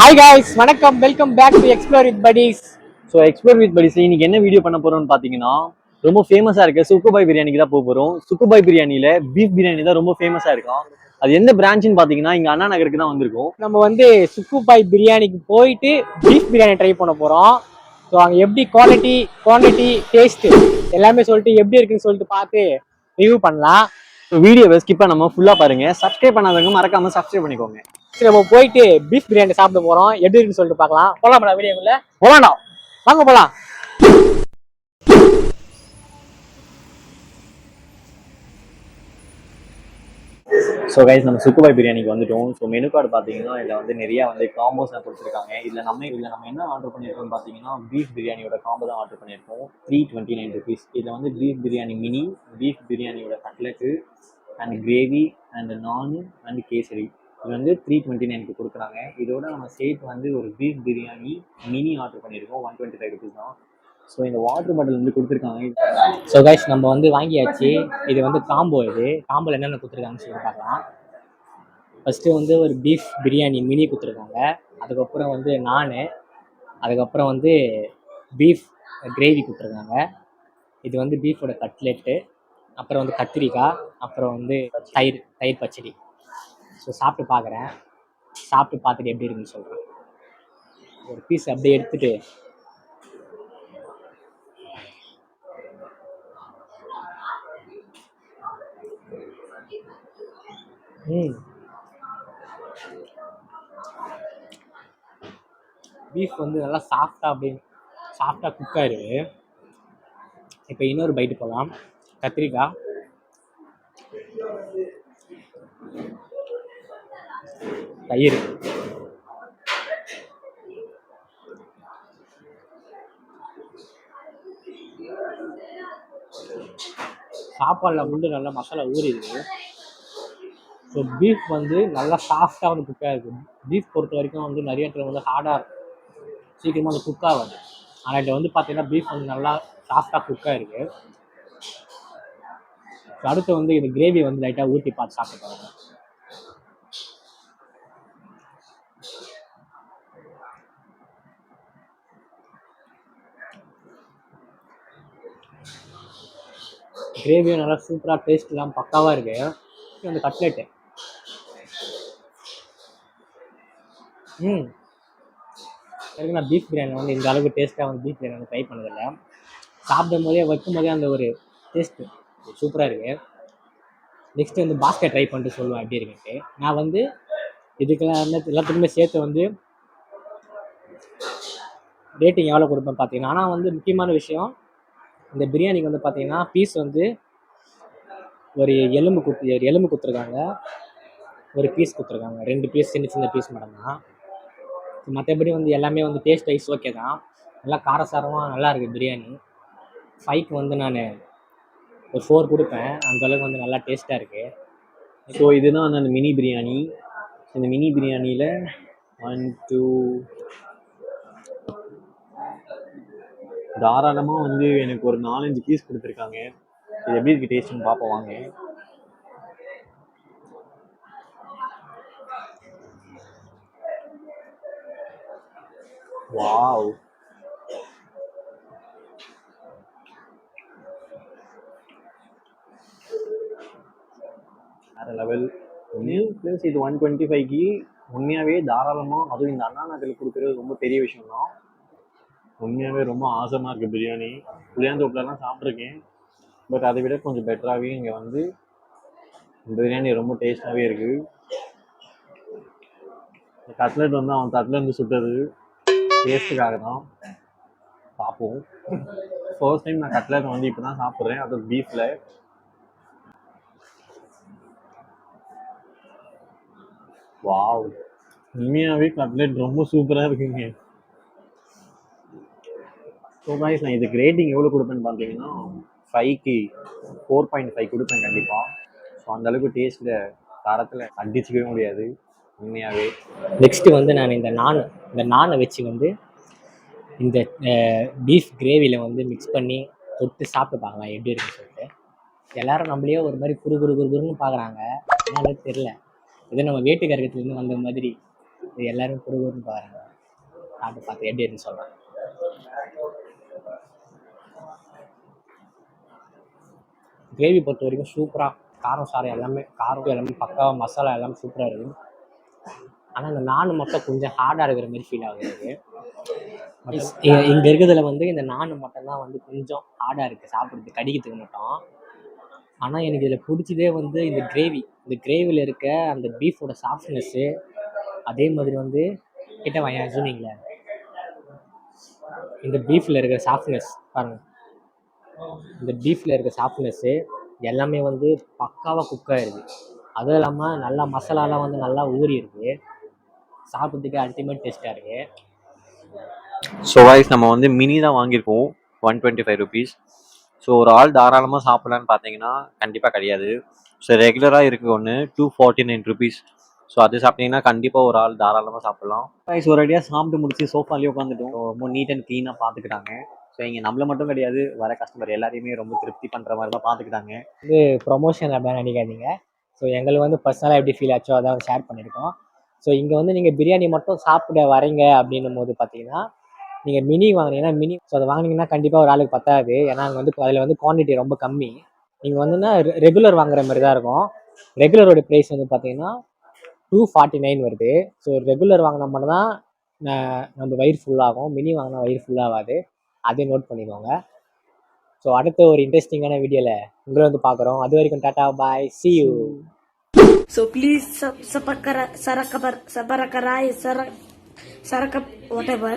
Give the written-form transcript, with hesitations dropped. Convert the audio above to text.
Hi guys, வணக்கம். Welcome back to explore with buddies. So explore with buddies இன்னைக்கு என்ன video பண்ண போறோம்னு பார்த்தீங்கன்னா, ரொம்ப ஃபேமஸாக இருக்க சுக்குபாய் பிரியாணிக்கு தான் போக போகிறோம். சுக்குபாய் பிரியாணியில் பீஃப் பிரியாணி தான் ரொம்ப ஃபேமஸாக இருக்கும். அது எந்த பிரான்ச்சுன்னு பார்த்தீங்கன்னா, இங்கே அண்ணா நகருக்கு தான் வந்திருக்கும். நம்ம வந்து சுக்குபாய் பிரியாணிக்கு போயிட்டு பீஃப் பிரியாணி ட்ரை பண்ண போகிறோம். ஸோ அங்கே எப்படி குவான்டிட்டி டேஸ்ட்டு எல்லாமே சொல்லிட்டு எப்படி இருக்குன்னு சொல்லிட்டு பார்த்து ரிவ்யூ பண்ணலாம். ஸோ வீடியோவை ஸ்கிப் பண்ணாமல் ஃபுல்லாக பாருங்கள். சப்ஸ்கிரைப் பண்ணாதவங்க மறக்காமல் சப்ஸ்கிரைப் பண்ணிக்கோங்க. சரி, நம்ம போயிட்டு பீஃப் பிரியாணி சாப்பிட போகிறோம். எப்படி இருக்குன்னு சொல்லிட்டு பார்க்கலாம். போகலாம்டா வீடியோக்குள்ள? போலாம்டா, வாங்க போகலாம். ஸோ கைஸ், நம்ம சுக்குபாய் பிரியாணிக்கு வந்துட்டோம். ஸோ மெனு கார்டு பார்த்தீங்கன்னா இதில் வந்து நிறையா காம்போஸ் கொடுத்துருக்காங்க. இதில் நம்ம என்ன ஆர்டர் பண்ணியிருக்கோம்னு பார்த்தீங்கன்னா, பீஃப் பிரியாணியோட காம்போ தான் ஆர்டர் பண்ணியிருக்கோம். 329 rupees. இதில் வந்து பீஃப் பிரியாணி மினி, பீஃப் பிரியாணியோட cutlet and gravy and naan and kesari. இது வந்து 329 கொடுக்குறாங்க. இதோட நம்ம சேர்த்து வந்து ஒரு பீஃப் பிரியாணி மினி ஆர்டர் பண்ணியிருக்கோம். 125 rupees தான். ஸோ இந்த வாட்டர் பாட்டில் வந்து கொடுத்துருக்காங்க. ஸோ கைஸ், நம்ம வந்து வாங்கியாச்சு. இது வந்து காம்போ. இது காம்போவில் என்னென்ன கொடுத்துருக்காங்கன்னு சொல்லி பார்க்கலாம். ஃபஸ்ட்டு வந்து ஒரு பீஃப் பிரியாணி மினி கொடுத்துருக்காங்க. அதுக்கப்புறம் வந்து நானு, அதுக்கப்புறம் வந்து பீஃப் கிரேவி கொடுத்துருக்காங்க. இது வந்து பீஃபோட கட்லெட்டு, அப்புறம் வந்து கத்திரிக்காய், அப்புறம் வந்து தயிர் பச்சடி. ஸோ சாப்பிட்டு பார்க்குறேன். சாப்பிட்டு பார்த்துட்டு எப்படி இருக்குன்னு சொல்கிறேன். ஒரு பீஸ் அப்படியே எடுத்துகிட்டு பீஃப் வந்து நல்லா சாஃப்டாக குக் ஆயிருக்கு. இப்போ இன்னொரு பைட்டு போகலாம். கத்திரிக்காய், தயிர், சாப்பாடில் வந்து நல்லா மசாலா ஊறிடுது. ஸோ பீஃப் வந்து நல்லா சாஃப்டாக வந்து குக்காக இருக்குது. பீஃப் பொறுத்த வரைக்கும் வந்து நிறைய இடத்துல வந்து ஹார்டாக சீக்கிரமாக வந்து குக் ஆகாது. ஆனால் இதில் வந்து பார்த்தீங்கன்னா பீஃப் வந்து நல்லா சாஃப்டாக குக்காக இருக்குது. ஸோ அடுத்து வந்து இது கிரேவி வந்து லைட்டாக ஊற்றி பார்த்து சாப்பிட்டு பாருங்க. கிரேவியும் நல்லா சூப்பராக டேஸ்ட்லாம் பக்காவாக இருக்குது. அந்த கட்லெட்டு நான் பீஃப் பிரியாணி வந்து இந்த அளவுக்கு டேஸ்ட்டாக வந்து பீஃப் பிரியாணி வந்து ட்ரை பண்ணதில்லை. சாப்பிடும் போதே வைக்கும் போதே அந்த ஒரு டேஸ்ட்டு சூப்பராக இருக்குது. நெக்ஸ்ட்டு வந்து பாஸ்கெட் ட்ரை பண்ணிட்டு சொல்லுவேன் எப்படி இருக்குன்ட்டு. நான் வந்து இதுக்கெல்லாம் எல்லாத்துக்குமே சேர்த்து வந்து ரேட்டிங் எவ்வளோ கொடுப்பேன் பார்த்தீங்கன்னா, ஆனால் வந்து முக்கியமான விஷயம், இந்த பிரியாணிக்கு வந்து பார்த்தீங்கன்னா பீஸ் வந்து ஒரு எலும்பு கொடுத்துருக்காங்க, ஒரு பீஸ் கொடுத்துருக்காங்க, 2 பீஸ் சின்ன பீஸ் மட்டும்தான். மற்றபடி வந்து எல்லாமே வந்து டேஸ்ட் வைஸ் ஓகே தான். நல்லா காரசாரமாக நல்லா இருக்குது பிரியாணி. 5க்கு வந்து நான் ஒரு 4 கொடுப்பேன். அந்தளவுக்கு வந்து நல்லா டேஸ்ட்டாக இருக்குது. ஸோ இதுதான் அந்த மினி பிரியாணி. இந்த மினி பிரியாணியில் 1 2 தாராளமாக வந்து எனக்கு ஒரு 4-5 பீஸ் கொடுத்துருக்காங்க. இது எப்படி இருக்குது டேஸ்ட்டுன்னு பார்ப்போம் வாங்க. வாவ், வேற லெவல். ப்ளஸ் இது 125க்கு உண்மையாகவே தாராளமாக, அதுவும் இந்த அண்ணா நகரில் கொடுக்குறது ரொம்ப பெரிய விஷயம் தான். உண்மையாகவே ரொம்ப ஆசமாக இருக்குது பிரியாணி. புளியாந்தோப்புலலாம் சாப்பிட்ருக்கேன், பட் அதை விட கொஞ்சம் பெட்டராகவே இங்கே வந்து பிரியாணி ரொம்ப டேஸ்ட்டாகவே இருக்குது. கட்லெட் வந்து அவன் தட்டிலேருந்து சுட்டது டேஸ்ட்டுக்காக தான். பார்ப்போம். ஃபர்ஸ்ட் டைம் நான் கட்லெட் வந்து இப்போ தான் சாப்பிட்றேன், அது பீஃபில். வாவ், உண்மையாகவே கட்லெட் ரொம்ப சூப்பராக இருக்குங்க. ஸோ கைஸ், நான் இதுக்கு ரேட்டிங் எவ்வளோ கொடுப்பேன்னு பார்த்தீங்கன்னா 5க்கு 4.5 கொடுப்பேன் கண்டிப்பாக. ஸோ அந்தளவுக்கு டேஸ்ட்டில் தரத்தில் அடிச்சிக்கவே முடியாது உண்மையாகவே. நெக்ஸ்ட்டு வந்து நான் இந்த நானை வச்சு வந்து இந்த பீஃப் கிரேவியில் வந்து மிக்ஸ் பண்ணி தொட்டு சாப்பிட்டு பார்க்கலாம் எப்படி இருக்குன்னு சொல்லிட்டு. எல்லோரும் நம்மளையே ஒரு மாதிரி குறுன்னு பார்க்குறாங்க. அதனால தெரில, இது நம்ம வேட்டுக்கரகத்துலேருந்து வந்த மாதிரி எல்லோரும் குறுன்னு பார்க்குறாங்க. சாப்பிட்டு பார்த்து எப்படி இருக்குன்னு சொல்கிறேன். கிரேவி பொறுத்த வரைக்கும் சூப்பராக காரம் சாரம் எல்லாமே காரம் எல்லாமே பக்காவாக மசாலா எல்லாமே சூப்பராக இருக்குது. ஆனால் இந்த நான் மட்டும் கொஞ்சம் ஹார்டாக இருக்கிற மாதிரி ஃபீல் ஆகுது. இங்கே இருக்கிறதுல வந்து இந்த நான் மட்டும்தான் வந்து கொஞ்சம் ஹார்டாக இருக்குது சாப்பிட்றதுக்கு கடிக்கிறதுக்கு மட்டும். ஆனால் எனக்கு இதில் பிடிச்சதே வந்து இந்த கிரேவியில் இருக்க அந்த பீஃபோட சாஃப்ட்னஸ்ஸு, அதே மாதிரி வந்து கிட்ட வாங்க சொன்னீங்களே இந்த பீஃபில் இருக்கிற சாஃப்ட்னஸ் பாருங்கள், இந்த பீஃபில் இருக்க சாஃப்ட்னஸ்ஸு எல்லாமே வந்து பக்காவாக குக் ஆகிருக்கு. அதுவும் இல்லாமல் நல்லா மசாலாலாம் வந்து நல்லா ஊறி இருக்குது. சாப்பிட்றதுக்கு அல்டிமேட் டேஸ்ட்டாக இருக்குது. ஸோ கைஸ் நம்ம வந்து மினி தான் வாங்கியிருக்கோம், 125 ருபீஸ். ஸோ ஒரு ஆள் தாராளமாக சாப்பிட்லான்னு பார்த்தீங்கன்னா கண்டிப்பாக கிடையாது. ஸோ ரெகுலராக இருக்குது ஒன்று 249 ருபீஸ். ஸோ அது சாப்பிட்டீங்கன்னா கண்டிப்பாக ஒரு ஆள் தாராளமாக சாப்பிட்லாம். கைஸ் ஒரு அடியாக சாப்பிட்டு முடிச்சு சோஃபாலேயே உட்காந்துட்டோம். ரொம்ப நீட் அண்ட் க்ளீனாக பார்த்துக்கிட்டாங்க. ஸோ இங்கே நம்மளை மட்டும் கிடையாது, வர கஸ்டமர் எல்லாரையுமே ரொம்ப திருப்தி பண்ணுற மாதிரி தான் பார்த்துக்கிட்டாங்க. இது ப்ரொமோஷன் அப்படின்னு நினைக்காதீங்க. ஸோ எங்களுக்கு வந்து பர்சனலாக எப்படி ஃபீல் ஆச்சோ அதான் ஷேர் பண்ணியிருக்கோம். ஸோ இங்கே வந்து நீங்கள் பிரியாணி மட்டும் சாப்பிட வரீங்க அப்படின்னும் போது பார்த்தீங்கன்னா நீங்கள் மினி வாங்கினீங்கன்னா ஸோ அதை வாங்கினீங்கன்னா கண்டிப்பாக ஒரு ஆளுக்கு பத்தாது. ஏன்னா அங்கே வந்து அதில் வந்து குவான்டிட்டி ரொம்ப கம்மி. நீங்கள் வந்துன்னா ரெகுலர் வாங்குற மாதிரி தான் இருக்கும். ரெகுலரோட ப்ரைஸ் வந்து பார்த்தீங்கன்னா 249 வருது. ஸோ ரெகுலர் வாங்கினா மட்டும் தான் நம்ம வயிறு ஃபுல்லாகும், மினி வாங்கினா வயிறு ஃபுல்லாகாது. அதையும் நோட் பண்ணிக்கோங்க. ஸோ அடுத்த ஒரு இன்ட்ரெஸ்டிங்கான வீடியோவில் உங்களை வந்து பார்க்குறோம். அது வரைக்கும் tata bye, see you. So please subscribe, whatever.